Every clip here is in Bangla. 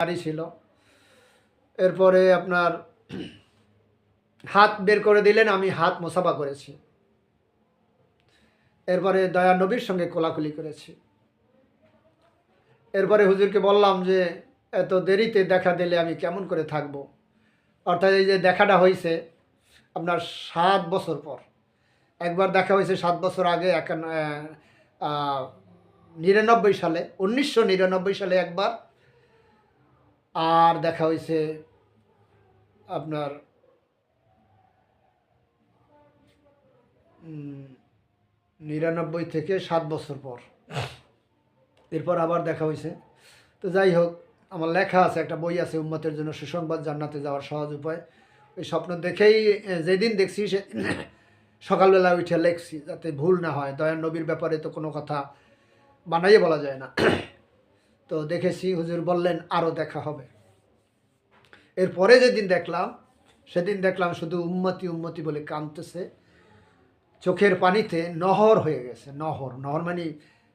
নারী ছিল। এরপরে আপনার হাত বের করে দিলেন, আমি হাত মোসাফা করেছি। এরপরে দয়া নবীর সঙ্গে কোলাকুলি করেছি। এরপরে হুজুরকে বললাম যে এত দেরিতে দেখা দিলে আমি কেমন করে থাকব। অর্থাৎ এই যে দেখাটা হয়েছে আপনার 7 বছর পর। একবার দেখা হয়েছে 7 বছর আগে 99 সালে, 1999 সালে একবার। আর দেখা হয়েছে আপনার 99 থেকে 7 বছর পর। এরপর আবার দেখা হয়েছে। তো যাই হোক, আমার লেখা আছে, একটা বই আছে, উম্মতের জন্য সুসংবাদ, জান্নাতে যাওয়ার সহজ উপায়। ওই স্বপ্ন দেখেই যেদিন দেখছি সে সকালবেলা উঠে লেখছি, যাতে ভুল না হয়। দয়ার নবীর ব্যাপারে তো কোনো কথা বানাইয়ে বলা যায় না। তো দেখেছি, হুজুর বললেন আরও দেখা হবে। এরপরে যেদিন দেখলাম, সেদিন দেখলাম শুধু উম্মতি উম্মতি বলে কাঁদতেছে, চোখের পানিতে নহর হয়ে গেছে। নহর নহর মানে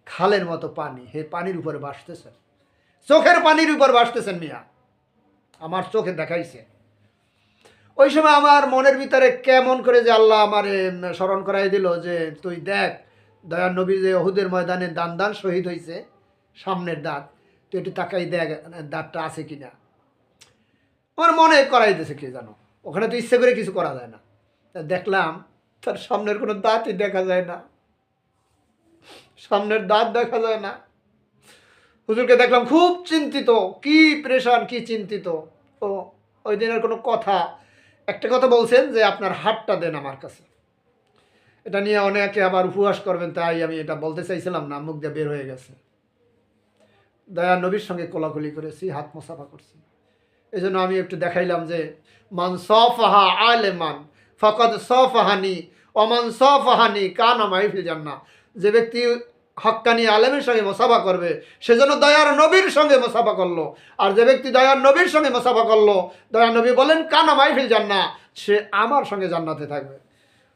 খালের মতো পানি, হে পানির উপরে ভাসতেছে, চোখের পানির উপর ভাসতেছেন মিয়া, আমার চোখে দেখাইছে। ওই সময় আমার মনের ভিতরে কেমন করে যে আল্লাহ আমার স্মরণ করাই দিল যে তুই দেখ দয়ার নবী যে ওহুদের ময়দানে দান শহীদ হয়েছে, সামনের দাঁত, তুই একটু তাকাই দেখ দাঁতটা আছে কিনা। আমার মনে করাই দিয়েছে কে জানো, ওখানে তো ইচ্ছে করে কিছু করা যায় না। তা দেখলাম তার সামনের কোনো দাঁতই দেখা যায় না, সামনের দাঁত দেখা যায় না। হুজুরকে দেখলাম খুব চিন্তিত, কি প্রেশান, কি চিন্তিত। ও ওই দিনের কোনো কথা, একটা কথা বলছেন যে আপনার হাতটা দেন আমার কাছে। এটা নিয়ে অনেকে আবার উপহাস করবেন, তাই আমি এটা বলতে চাইছিলাম না, মুখ দিয়ে বের হয়ে গেছে। দয়া নবীর সঙ্গে কোলাকুলি করেছি, হাত মোসাফা করছি। এই জন্য আমি একটু দেখাইলাম যে মান সফাহা আলেমান ফাকাদ সফাহানি ওমান সফাহানি কানা মাইফিল জান্নাহ। যে ব্যক্তি হক্কানি আলেমের সঙ্গে মোসাফা করবে সেজন্য দয়ার নবীর সঙ্গে মোসাফা করলো। আর যে ব্যক্তি দয়ার নবীর সঙ্গে মোসাফা করলো, দয়ার নবী বলেন কানা মাইফিল জান্নাহ, সে আমার সঙ্গে জান্নাতে থাকবে।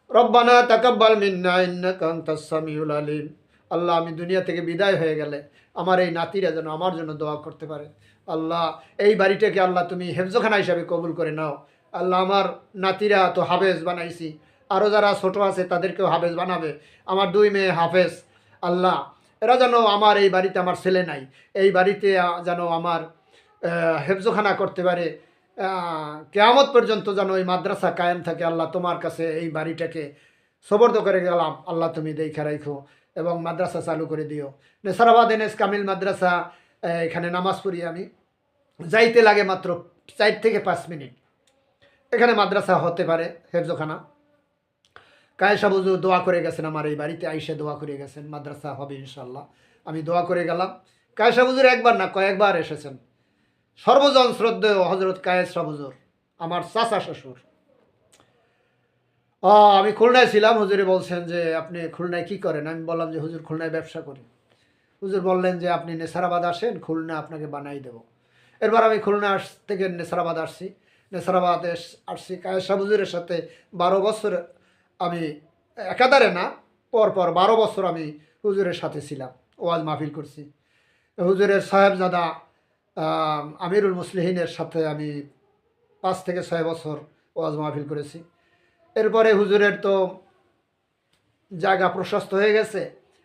রব্বানা তাকাব্বাল মিন্না ইন্নাকা আনতাস সামিউল আলিম। আল্লাহ, আমি দুনিয়া থেকে বিদায় হয়ে গেলে আমার এই নাতিরা যেন আমার জন্য দোয়া করতে পারে। আল্লাহ, এই বাড়িটাকে আল্লাহ তুমি হেফজখানা হিসাবে কবুল করে নাও। আল্লাহ, আমার নাতিরা তো হাফেজ বানাইছি, আরও যারা ছোট আছে তাদেরকেও হাফেজ বানাবে। আমার 2 মেয়ে হাফেজ। আল্লাহ, এরা যেন আমার এই বাড়িতে, আমার ছেলে নাই, এই বাড়িতে যেন আমার হেফজখানা করতে পারে। কেয়ামত পর্যন্ত যেন এই মাদ্রাসা কায়েম থাকে। আল্লাহ, তোমার কাছে এই বাড়িটাকে সবর্দ করে গেলাম। আল্লাহ, তুমি দেখা রাখো এবং মাদ্রাসা চালু করে দিও। নেসারাবাদ এনএস কামিল মাদ্রাসা, এখানে নামাজ পড়ি আমি, যাইতে লাগে মাত্র 4 থেকে 5 মিনিট। এখানে মাদ্রাসা হতে পারে, হেফজখানা। কায়েসা বুজু দোয়া করে গেছেন, আমার এই বাড়িতে আইসে দোয়া করে গেছেন, মাদ্রাসা হবে ইনশাল্লাহ। আমি দোয়া করে গেলাম। কায়েসা বুজুর একবার না কয়েকবার এসেছেন। সর্বজন শ্রদ্ধেয় হজরত কায়েসা বুজুর, আমার চাচা শ্বশুর। আমি খুলনায় ছিলাম, হুজুরে বলছেন যে আপনি খুলনায় কি করেন। আমি বললাম যে হুজুর খুলনায় ব্যবসা করি। হুজুর বললেন যে আপনি নেসারাবাদ আসেন, খুলনা আপনাকে বানাই দেব। এরপর আমি খুলনা থেকে নেসারাবাদ আসছি। নেসারাবাদ আসছি কায়েসা হুজুরের সাথে 12 বছর আমি, একাধারে না, পরপর 12 বছর আমি হুজুরের সাথে ছিলাম, ওয়াজ মাহফিল করছি। হুজুরের সাহেবজাদা আমিরুল মুসলিহিনের সাথে আমি 5 থেকে 6 বছর ওয়াজ মাহফিল করেছি। এরপরে হুজুরের তো জায়গা প্রশস্ত হয়ে গেছে,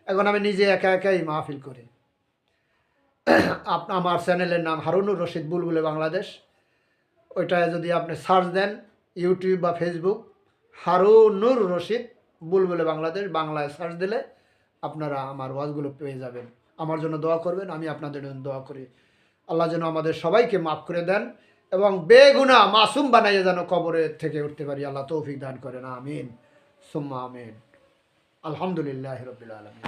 এখন আমি নিজে একা একাই মাহফিল করি। আমার চ্যানেলের নাম হারুনুর রশিদ বুলবুলে বাংলাদেশ। ওইটায় যদি আপনি সার্চ দেন ইউটিউব বা ফেসবুক, হারুনুর রশিদ বুলবুলে বাংলাদেশ, বাংলায় সার্চ দিলে আপনারা আমার ওয়াজগুলো পেয়ে যাবেন। আমার জন্য দোয়া করবেন, আমি আপনাদের জন্য দোয়া করি। আল্লাহ যেন আমাদের সবাইকে মাফ করে দেন এবং বেগুনাহ মাসুম বানাইয়ে যেন কবরে থেকে উঠতে পারি। আল্লাহ তৌফিক দান করেন, আমিন সুম্মা আমিন। আলহামদুলিল্লাহি রাব্বিল আলামিন।